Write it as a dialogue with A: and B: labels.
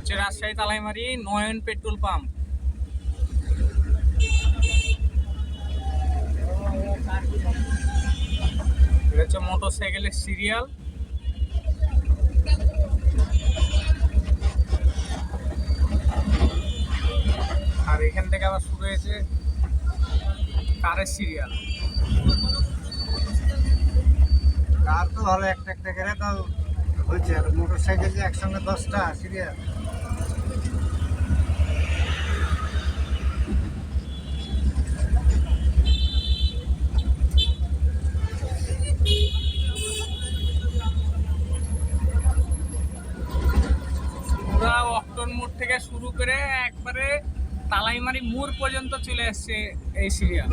A: হচ্ছে রাজশাহী তালাইমারি নয়ন petrol pump. এটা হচ্ছে মোটরসাইকেলের সিরিয়াল। আর এখান থেকে আবার শুরু হয়েছে কারের সিরিয়াল।
B: কার তো ভালো একটা একটা করে তো হয়েছে, আর মোটরসাইকেল যে একসঙ্গে 10টা সিরিয়াল।
A: পুরা অক্টোর মোড় থেকে শুরু করে একবারে তালাইমারি মোড় পর্যন্ত চলে এসছে এই সিরিয়াল।